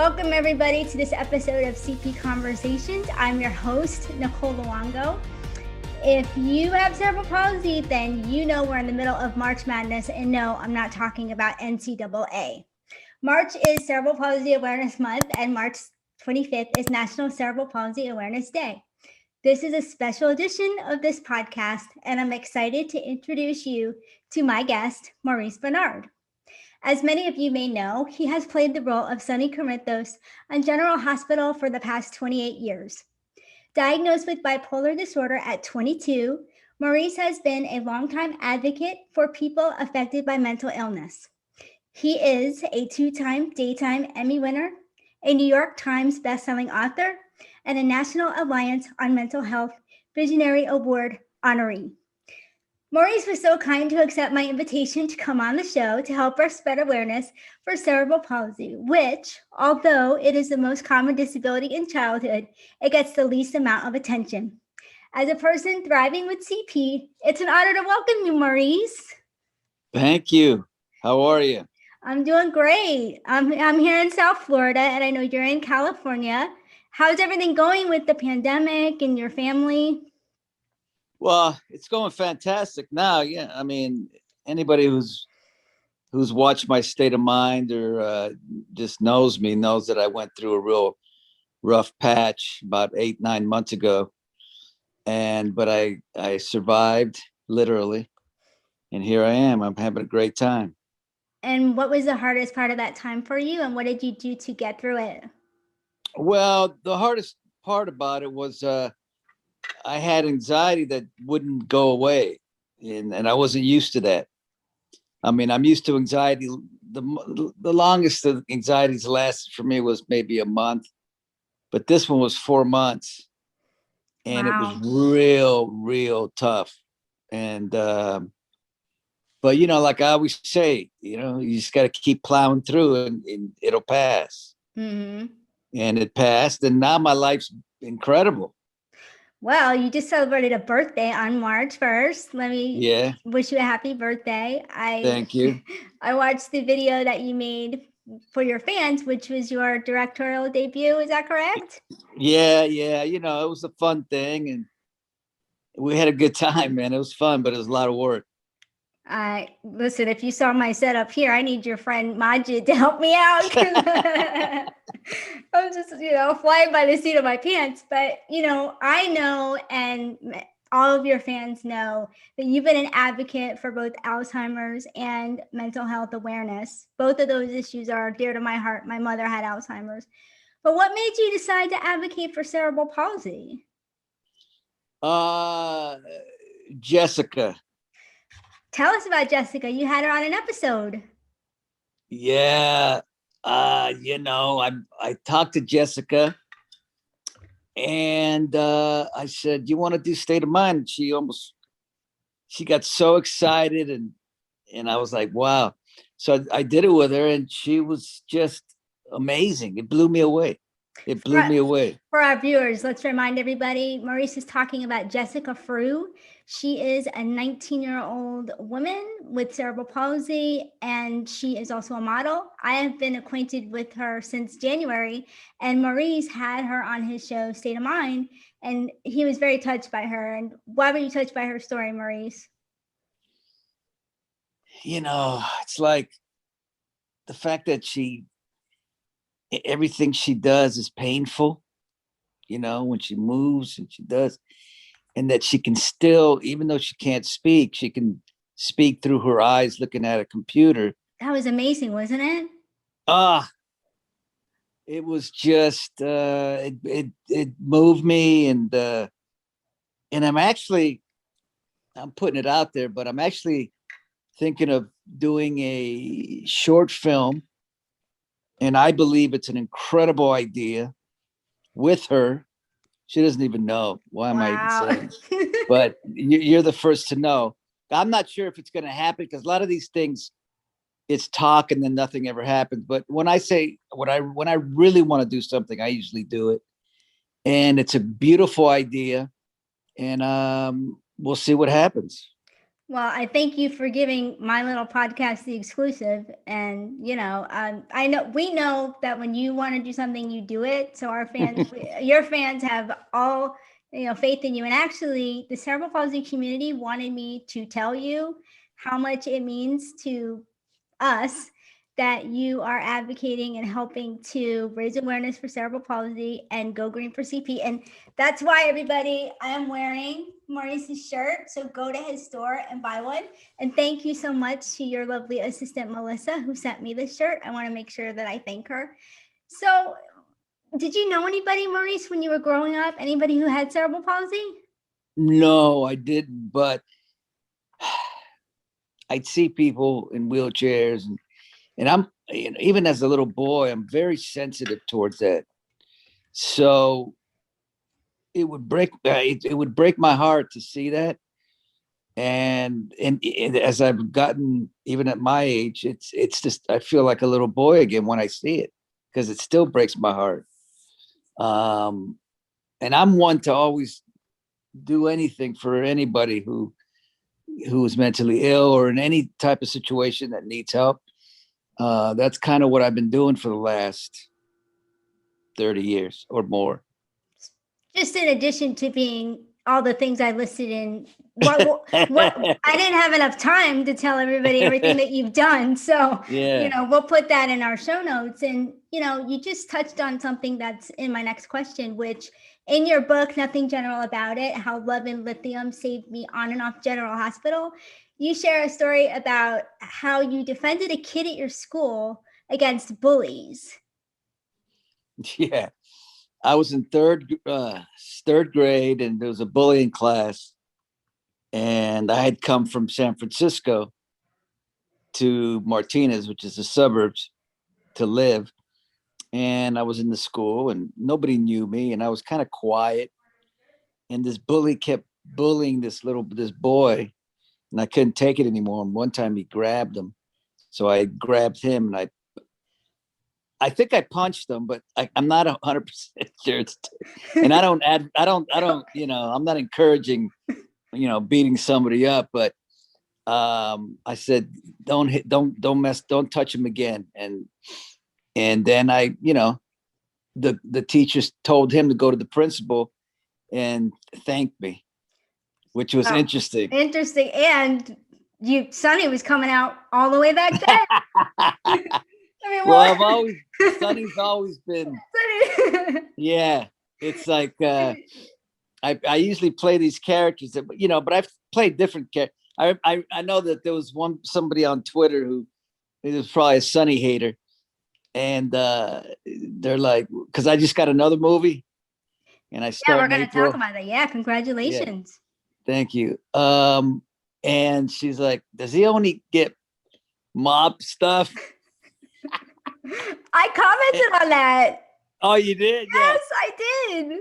Welcome everybody to this episode of CP Conversations. I'm your host, Nicole Luongo. If you have cerebral palsy, then you know we're in the middle of March Madness, and no, I'm not talking about NCAA. March is Cerebral Palsy Awareness Month, and March 25th is National Cerebral Palsy Awareness Day. This is a special edition of this podcast, and I'm excited to introduce you to my guest, Maurice Benard. As many of you may know, he has played the role of Sonny Corinthos on General Hospital for the past 28 years. Diagnosed with bipolar disorder at 22, Maurice has been a longtime advocate for people affected by mental illness. He is a two-time Daytime Emmy winner, a New York Times bestselling author, and a National Alliance on Mental Health Visionary Award Honoree. Maurice was so kind to accept my invitation to come on the show to help us spread awareness for cerebral palsy, which, although it is the most common disability in childhood, it gets the least amount of attention. As a person thriving with CP, it's an honor to welcome you, Maurice. Thank you. How are you? I'm doing great. I'm here in South Florida, and I know you're in California. How's everything going with the pandemic and your family? Well, it's going fantastic now. Yeah, I mean, anybody who's watched my state of mind or just knows me knows that I went through a real rough patch about 8-9 months ago, but I survived literally, and here I am. I'm having a great time. And what was the hardest part of that time for you, and what did you do to get through it? Well, the hardest part about it was I had anxiety that wouldn't go away, and I wasn't used to that. I mean, I'm used to anxiety. The longest the anxieties lasted for me was maybe a month, but this one was 4 months, and It was real tough. And but like I always say, you just got to keep plowing through, and it'll pass. Mm-hmm. And it passed, and now my life's incredible. Well, you just celebrated a birthday on March 1st. Let me wish you a happy birthday. Thank you. I watched the video that you made for your fans, which was your directorial debut. Is that correct? Yeah. It was a fun thing, and we had a good time, man. It was fun, but it was a lot of work. Listen, if you saw my setup here, I need your friend Majid to help me out. I'm just, flying by the seat of my pants. But, I know, and all of your fans know, that you've been an advocate for both Alzheimer's and mental health awareness. Both of those issues are dear to my heart. My mother had Alzheimer's. But what made you decide to advocate for cerebral palsy? Jessica. Tell us about Jessica. You had her on an episode. Yeah. I talked to Jessica, and I said, "You want to do State of Mind?" She got so excited, and I was like, wow. So I did it with her, and she was just amazing. It blew me away. For our viewers, let's remind everybody, Maurice is talking about Jessica Frew. She is a 19-year-old woman with cerebral palsy, and she is also a model. I have been acquainted with her since January, and Maurice had her on his show, State of Mind, and he was very touched by her. And why were you touched by her story, Maurice? It's like the fact that everything she does is painful, when she moves and she does, and that she can still, even though she can't speak, she can speak through her eyes looking at a computer. That was amazing, wasn't it? It was just, it moved me, and I'm putting it out there, but I'm actually thinking of doing a short film. And I believe it's an incredible idea with her. She doesn't even know. Why am I even saying? But you're the first to know. I'm not sure if it's going to happen, because a lot of these things, it's talk and then nothing ever happens. But when I say when I really want to do something, I usually do it. And it's a beautiful idea. And we'll see what happens. Well, I thank you for giving my little podcast the exclusive. And, I know we know that when you want to do something, you do it. So our fans, your fans have all, faith in you. And actually, the cerebral palsy community wanted me to tell you how much it means to us that you are advocating and helping to raise awareness for cerebral palsy and go green for CP. And that's why, everybody, I am wearing Maurice's shirt. So go to his store and buy one. And thank you so much to your lovely assistant, Melissa, who sent me this shirt. I want to make sure that I thank her. So did you know anybody, Maurice, when you were growing up? Anybody who had cerebral palsy? No, I didn't, but I'd see people in wheelchairs, and I'm, even as a little boy, I'm very sensitive towards that. So it would break my heart to see that. And as I've gotten, even at my age, it's just, I feel like a little boy again when I see it, because it still breaks my heart. And I'm one to always do anything for anybody who is mentally ill or in any type of situation that needs help. That's kind of what I've been doing for the last 30 years or more. Just in addition to being all the things I listed in, what I didn't have enough time to tell everybody everything that you've done. So, Yeah. We'll put that in our show notes. And, you just touched on something that's in my next question, which in your book, Nothing General About It, How Love and Lithium Saved Me On and Off General Hospital, you share a story about how you defended a kid at your school against bullies. Yeah. I was in third grade, and there was a bullying class, and I had come from San Francisco to Martinez, which is the suburbs, to live. And I was in the school, and nobody knew me, and I was kind of quiet. And this bully kept bullying this boy, and I couldn't take it anymore. And one time he grabbed him, so I grabbed him, and I think I punched him, but I'm not 100% sure. And I don't, I'm not encouraging, beating somebody up, but I said, don't touch him again. And then the teachers told him to go to the principal and thank me, which was interesting. Interesting. And Sonny was coming out all the way back then. Well, Sonny's always been, yeah. It's like, I usually play these characters that, but I've played different characters. I know that there was somebody on Twitter who was probably a Sonny hater. And they're like, because I just got another movie, and I start. Yeah, we're going to talk about that. Yeah, congratulations. Yeah. Thank you. And she's like, does he only get mob stuff? I commented on that. Oh, you did? Yes, I did.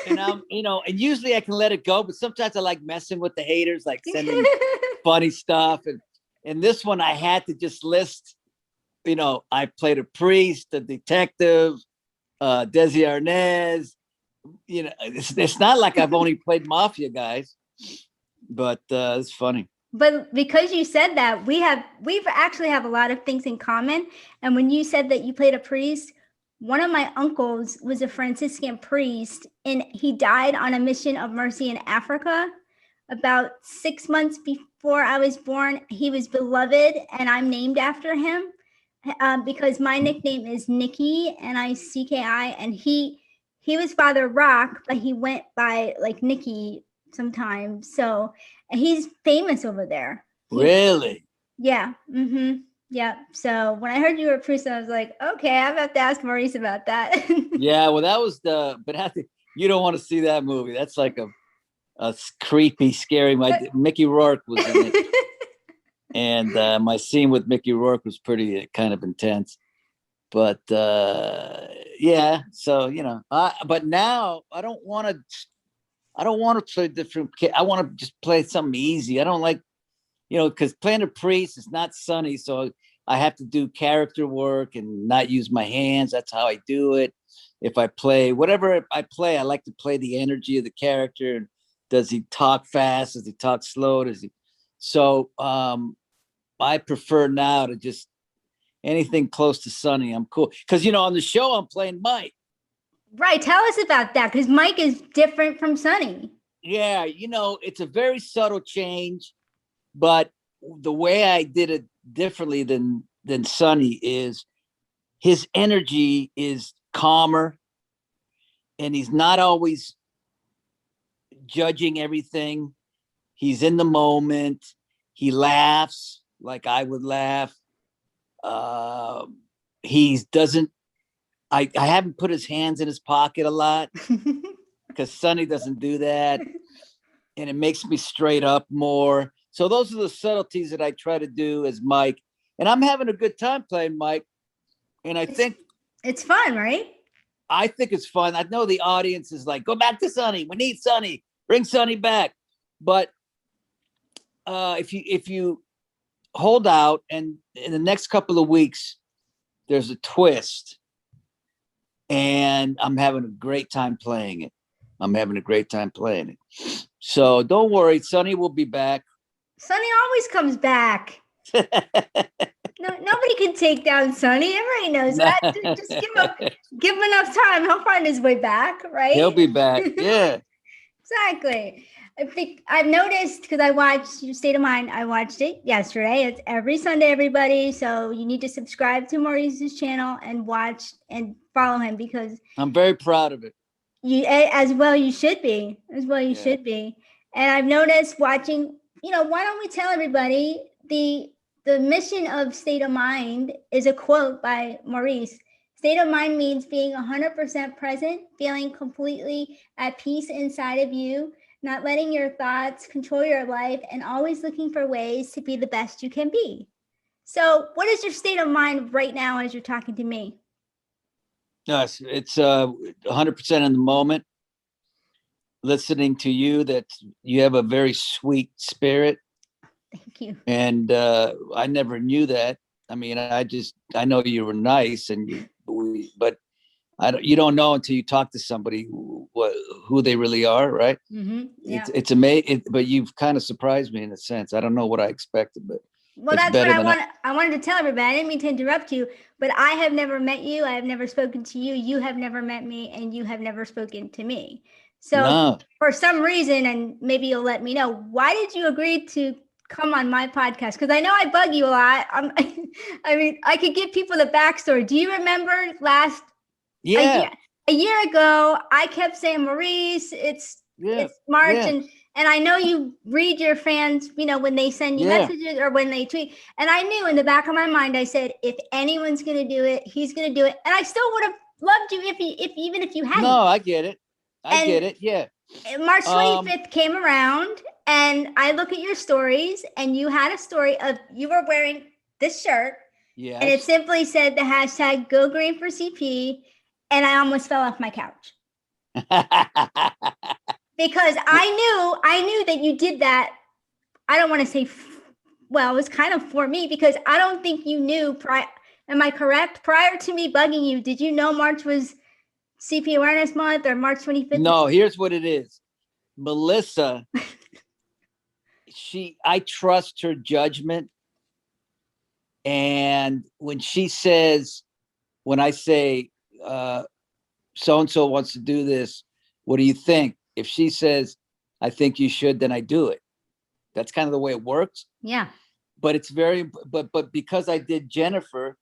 And I'm, and usually I can let it go, but sometimes I like messing with the haters, like sending funny stuff. And this one I had to just list. I played a priest, a detective, Desi Arnaz. It's not like I've only played mafia guys, but it's funny. But because you said that, we actually have a lot of things in common. And when you said that you played a priest, one of my uncles was a Franciscan priest, and he died on a mission of mercy in Africa about 6 months before I was born. He was beloved, and I'm named after him. Because my nickname is Nikki, Nicki, and he was Father Rock, but he went by like Nikki sometimes. So he's famous over there. Really? Yeah. Mm-hmm. Yeah. So when I heard you were a priest, I was like, okay, I'm about to ask Maurice about that. Yeah. Well, that was you don't want to see that movie. That's like a creepy, scary. Mickey Rourke was in it. And my scene with Mickey Rourke was pretty kind of intense, but yeah. So but now I don't want to play different. I want to just play something easy. I don't like, because playing a priest is not Sonny, so I have to do character work and not use my hands. That's how I do it. If I play whatever I play, I like to play the energy of the character. Does he talk fast? Does he talk slow? Does he So I prefer now to just anything close to Sonny. I'm cool. Because, on the show, I'm playing Mike. Right. Tell us about that, because Mike is different from Sonny. Yeah, it's a very subtle change, but the way I did it differently than Sonny is his energy is calmer, and he's not always judging everything. He's in the moment. He laughs like I would laugh. He doesn't. I haven't put his hands in his pocket a lot because Sonny doesn't do that, and it makes me straight up more. So those are the subtleties that I try to do as Mike, and I'm having a good time playing Mike. And I think it's fun, right? I think it's fun. I know the audience is like, go back to Sonny. We need Sonny. Bring Sonny back. But if you hold out, and in the next couple of weeks, there's a twist, and I'm having a great time playing it. So don't worry, Sonny will be back. Sonny always comes back. No, nobody can take down Sonny. Everybody knows that. Just give him enough time. He'll find his way back, right? He'll be back. Yeah. Exactly. I think I've noticed, because I watched your State of Mind. I watched it yesterday. It's every Sunday, everybody. So you need to subscribe to Maurice's channel and watch and follow him, because I'm very proud of it. You should be. Should be. And I've noticed watching, why don't we tell everybody the mission of State of Mind is a quote by Maurice. State of mind means being 100% present, feeling completely at peace inside of you, not letting your thoughts control your life, and always looking for ways to be the best you can be. So what is your state of mind right now as you're talking to me? Yes, it's 100% in the moment. Listening to you, that you have a very sweet spirit. Thank you. And I never knew that. I mean, I know you were nice, but you don't know until you talk to somebody who they really are, right? Mm-hmm. Yeah. It's amazing, but you've kind of surprised me in a sense. I don't know what I expected, but well, that's what I wanted to tell everybody. I didn't mean to interrupt you, but I have never met you. I have never spoken to you. You have never met me, and you have never spoken to me. So for some reason, and maybe you'll let me know, why did you agree to come on my podcast? Because I know I bug you a lot. I mean, I could give people the backstory. Do you remember a year ago, I kept saying, Maurice, it's March, and I know you read your fans, when they send you messages or when they tweet. And I knew in the back of my mind, I said, if anyone's going to do it, he's going to do it. And I still would have loved you even if you hadn't. No, I get it. I get it. Yeah. March 25th came around, and I look at your stories, and you had a story of you were wearing this shirt. Yeah. And it simply said the hashtag Go Green for CP. And I almost fell off my couch. Because I knew that you did that. I don't want to say, it was kind of for me, because I don't think you knew am I correct? Prior to me bugging you, did you know March was CP Awareness Month or March 25th? No, here's what it is. Melissa, I trust her judgment. And when I say, so-and-so wants to do this, what do you think? If she says, I think you should, then I do it. That's kind of the way it works. Yeah. But it's but because I did Jessica,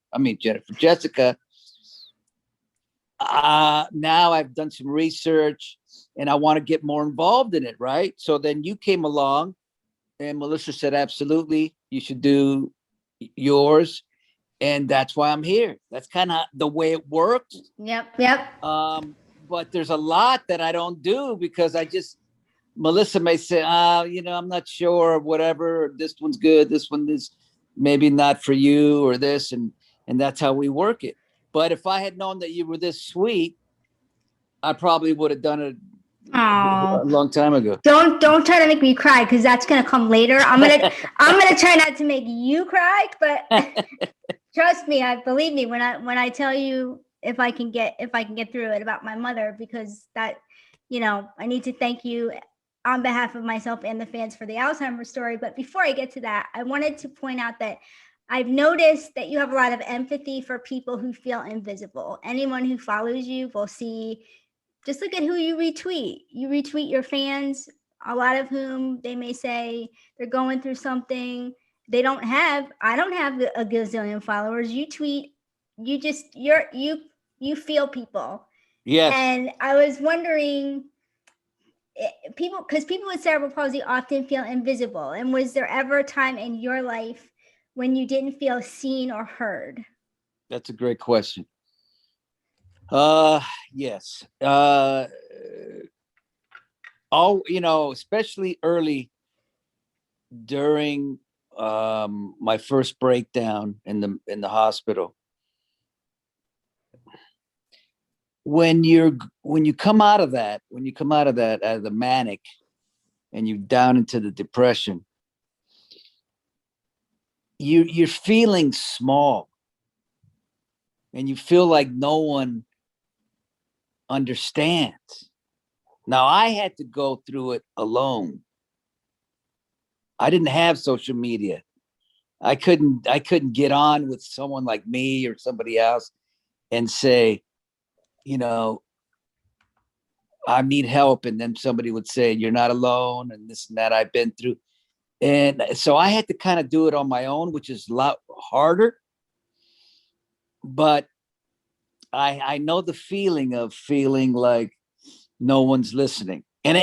now I've done some research and I want to get more involved in it, right? So then you came along and Melissa said, absolutely, you should do yours. And that's why I'm here. That's kind of the way it works. Yep. But there's a lot that I don't do because Melissa may say, I'm not sure, or whatever. This one's good. This one is maybe not for you, or this, and that's how we work it. But if I had known that you were this sweet, I probably would have done it a long time ago. Don't try to make me cry, because that's gonna come later. I'm gonna try not to make you cry, but trust me, believe me when I tell you if I can get through it about my mother, because that, I need to thank you on behalf of myself and the fans for the Alzheimer's story. But before I get to that, I wanted to point out that I've noticed that you have a lot of empathy for people who feel invisible. Anyone who follows you will see, just look at who you retweet. You retweet your fans, a lot of whom they may say they're going through something. I don't have a gazillion followers. You tweet, you feel people. Yes. And I was wondering, because people with cerebral palsy often feel invisible. And was there ever a time in your life when you didn't feel seen or heard? That's a great question. Yes. Especially early during my first breakdown in the hospital. When you come out of that, out of the manic and you down into the depression, you're feeling small and you feel like no one understands. Now, I had to go through it alone. I didn't have social media. I couldn't get on with someone like me or somebody else and say, I need help. And then somebody would say, you're not alone, and this and that I've been through. And so I had to kind of do it on my own, which is a lot harder. But I know the feeling of feeling like no one's listening. And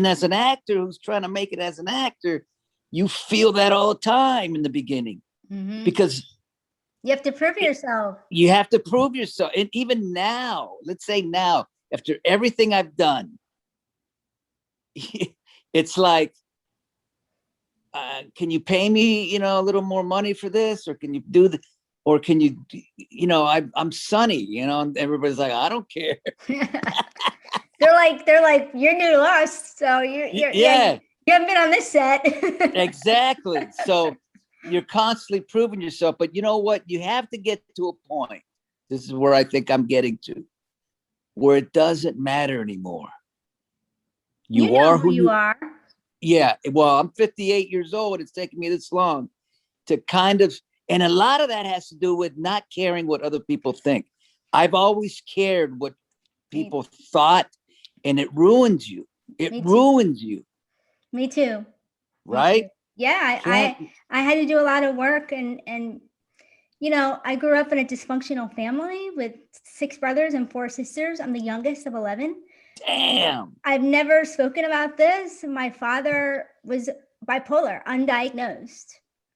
as an actor who's trying to make it as an actor, you feel that all the time in the beginning, because you have to prove yourself. You have to prove yourself. And even now, let's say now, after everything I've done, it's like, can you pay me, a little more money for this? Or can you do the, or can you, I'm Sonny, and everybody's like, I don't care. They're like, you're new to us. So you haven't been on this set. Exactly. So you're constantly proving yourself, but you know what? You have to get to a point. This is where I think I'm getting to, where it doesn't matter anymore. You are who you are. Yeah. Well, I'm 58 years old. It's taken me this long to kind of, and a lot of that has to do with not caring what other people think. I've always cared what people thought, and it ruins you. It ruins you. Me too. Right? Me too. Yeah, I had to do a lot of work, and I grew up in a dysfunctional family with 6 brothers and 4 sisters. I'm the youngest of 11. Damn. I've never spoken about this. My father was bipolar, undiagnosed.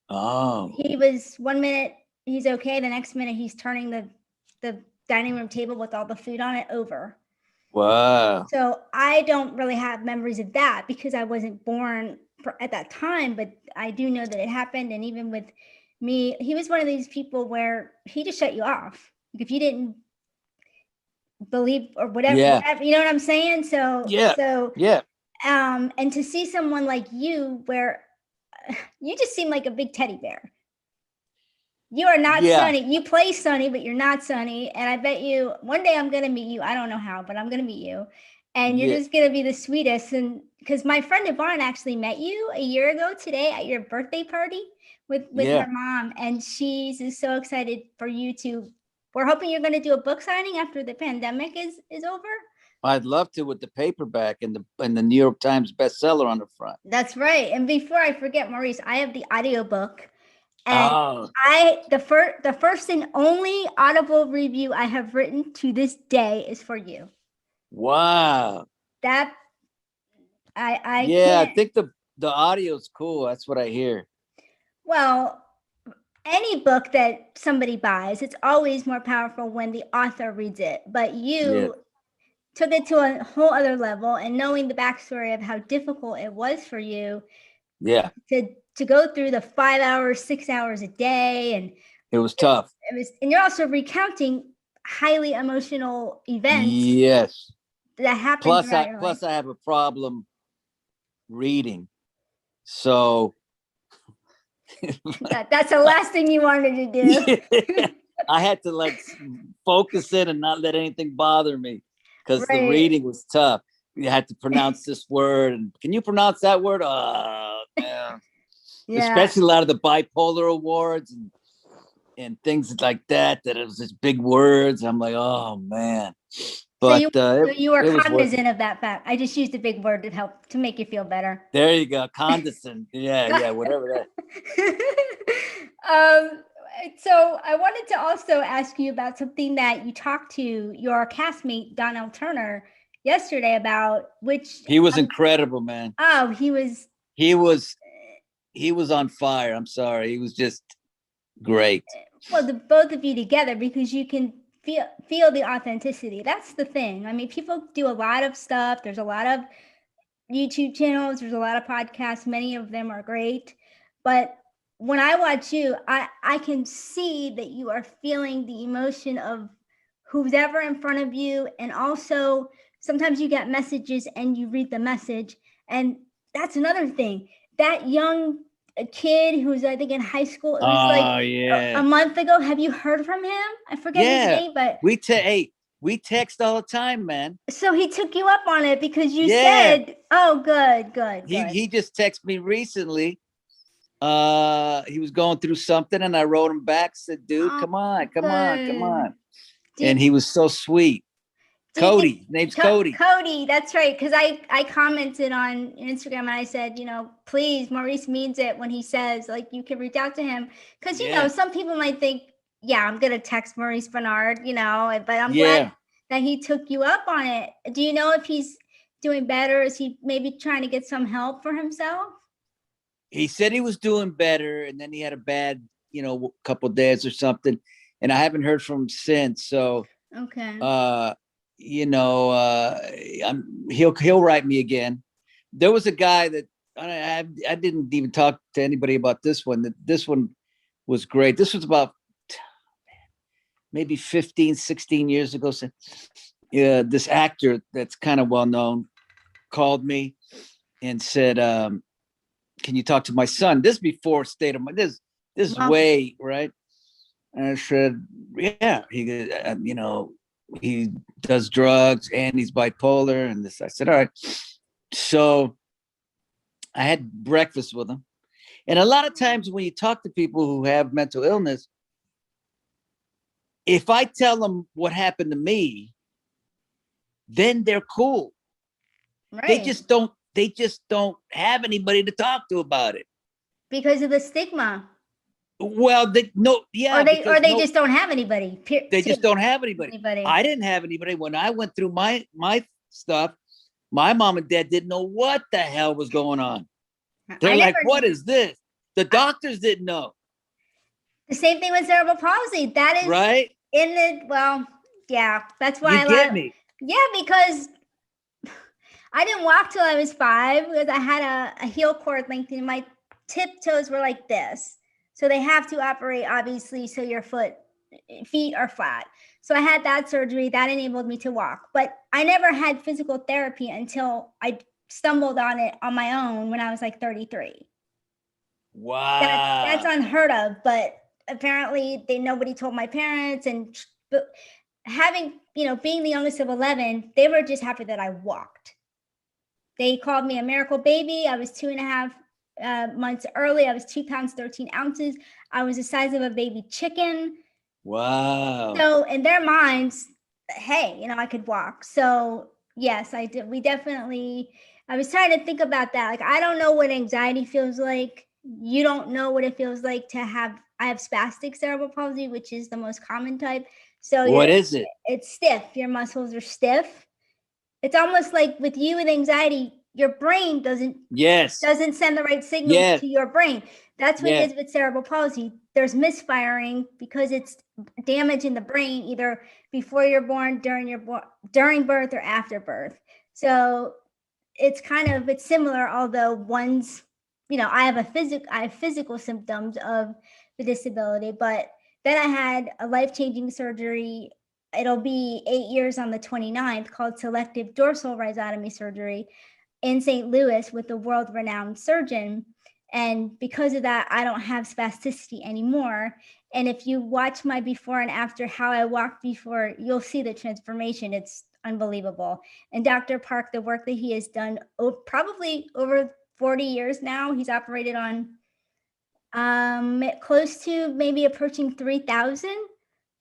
Oh. He was, one minute he's okay, the next minute he's turning the dining room table with all the food on it over. Wow. So I don't really have memories of that because I wasn't born at that time, but I do know that it happened. And even with me, he was one of these people where he just shut you off. Like if you didn't believe or whatever, you know what I'm saying? So, and to see someone like you, where you just seem like a big teddy bear. You are not Sonny. You play Sonny, but you're not Sonny. And I bet you one day I'm going to meet you. I don't know how, but I'm going to meet you. And you're just going to be the sweetest. And because my friend Yvonne actually met you a year ago today at your birthday party with her mom. And she's just so excited for you to, we're hoping you're going to do a book signing after the pandemic is over. I'd love to, with the paperback and the New York Times bestseller on the front. That's right. And before I forget, Maurice, I have the audiobook. And the first and only Audible review I have written to this day is for you. Wow. That I think the audio is cool. That's what I hear. Well, any book that somebody buys, it's always more powerful when the author reads it. But you took it to a whole other level, and knowing the backstory of how difficult it was for you. Yeah. To go through the 5 hours, 6 hours a day. And it was tough. And you're also recounting highly emotional events. Yes. That happened. Plus I have a problem reading. So that's the last thing you wanted to do. I had to focus in and not let anything bother me because the reading was tough. you had to pronounce this word. And can you pronounce that word? Oh, man. Yeah. Especially a lot of the bipolar awards and things like that, that it was just big words. I'm like, oh man. But so you were it was cognizant of that fact. I just used a big word to help to make you feel better. there you go. Condescending. Yeah, whatever that. So I wanted to also ask you about something that you talked to your castmate Donnell Turner yesterday about, which he was incredible, man. Oh, he was on fire. I'm sorry. He was just great. Well, the both of you together, because you can feel the authenticity. That's the thing. I mean, people do a lot of stuff. There's a lot of YouTube channels. There's a lot of podcasts. Many of them are great. But when I watch you, I can see that you are feeling the emotion of who's ever in front of you. And also sometimes you get messages and you read the message. And that's another thing. That young kid who's, I think, in high school, it was like a month ago. Have you heard from him? I forget his name, but we text all the time, man. So he took you up on it because you said, oh, good. He just texted me recently. He was going through something and I wrote him back, said, dude, come on. And he was so sweet. Cody, name's Cody. Cody, that's right. Because I commented on Instagram and I said, please, Maurice means it when he says, like, you can reach out to him. Because, some people might think, I'm going to text Maurice Benard, but I'm glad that he took you up on it. Do you know if he's doing better? Is he maybe trying to get some help for himself? He said he was doing better, and then he had a bad, couple of days or something, and I haven't heard from him since. So, okay. He'll write me again. There was a guy that I didn't even talk to anybody about this one. This one was great. This was about maybe 15, 16 years ago. So, this actor that's kind of well known called me and said, can you talk to my son? This before State of Mind. This is way, right? And I said, yeah, he does drugs and he's bipolar and this. I said, all right. So I had breakfast with him. And a lot of times when you talk to people who have mental illness, if I tell them what happened to me, then they're cool. Right. They just don't have anybody to talk to about it. Because of the stigma. Well, or they just don't have anybody. They just don't have anybody. I didn't have anybody. When I went through my stuff, my mom and dad didn't know what the hell was going on. They're like, what is this? The doctors didn't know. The same thing with cerebral palsy. That is right. That's why you get me. Yeah, because I didn't walk till I was 5 because I had a heel cord lengthening. My tiptoes were like this. So they have to operate, obviously, so your feet are flat. So I had that surgery that enabled me to walk. But I never had physical therapy until I stumbled on it on my own when I was like 33. Wow. That's unheard of. But apparently nobody told my parents. But having, being the youngest of 11, they were just happy that I walked. They called me a miracle baby. I was 2.5 months early. I was 2 pounds, 13 ounces. I was the size of a baby chicken. Wow. So in their minds, hey, I could walk. So yes, I did. I was trying to think about that. Like, I don't know what anxiety feels like. You don't know what it feels like I have spastic cerebral palsy, which is the most common type. So what is it? It's stiff. Your muscles are stiff. It's almost like with you with anxiety, your brain doesn't send the right signals to your brain. That's what it is with cerebral palsy. There's misfiring because it's damage in the brain, either before you're born, during birth, or after birth. So it's similar, although one's, I have physical symptoms of the disability, but then I had a life-changing surgery. It'll be 8 years on the 29th, called selective dorsal rhizotomy surgery in St. Louis with a world-renowned surgeon. And because of that, I don't have spasticity anymore. And if you watch my before and after, how I walked before, you'll see the transformation. It's unbelievable. And Dr. Park, the work that he has done probably over 40 years now, he's operated on close to maybe approaching 3,000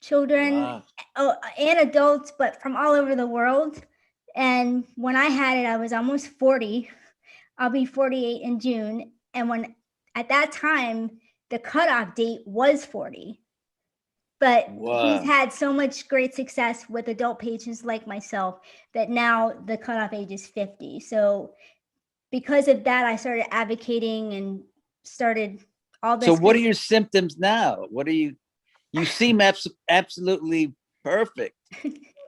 children. Wow. And adults, but from all over the world. And when I had it, I was almost 40. I'll be 48 in June. And at that time, the cutoff date was 40. But Wow. he's had so much great success with adult patients like myself that now the cutoff age is 50. So because of that, I started advocating and started all this. So what are your symptoms now? What are you seem absolutely perfect.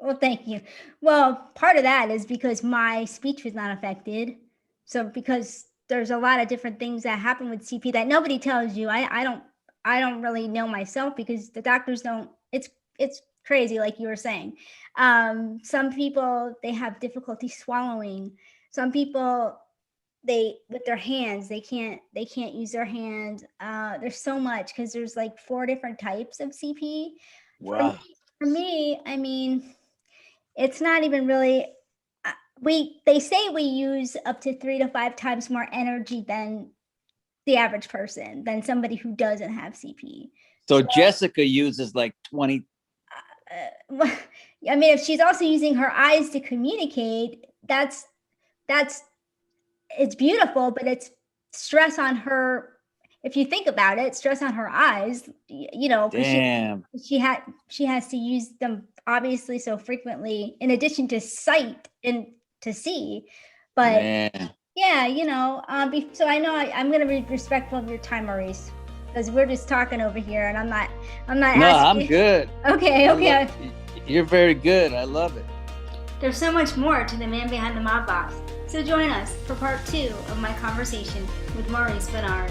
Well, thank you. Well, part of that is because my speech was not affected. So because there's a lot of different things that happen with CP that nobody tells you. I don't really know myself because the doctors don't. It's crazy, like you were saying. Some people, they have difficulty swallowing. Some people, with their hands, they can't use their hands. There's so much because there's like 4 different types of CP. Wow. For me, I mean, it's not even really, they say we use up to 3 to 5 times more energy than the average person, than somebody who doesn't have CP. So Jessica uses like 20. I mean, if she's also using her eyes to communicate, that's it's beautiful, but it's stress on her. If you think about it, stress on her eyes, you know, Damn. she has to use them obviously so frequently, in addition to sight and to see. But Man. yeah, you know, so I know I'm going to be respectful of your time, Maurice, because we're just talking over here, and I'm not. No, asking. I'm good. Okay. You're very good. I love it. There's so much more to the man behind the mob box. So join us for part 2 of my conversation with Maurice Benard.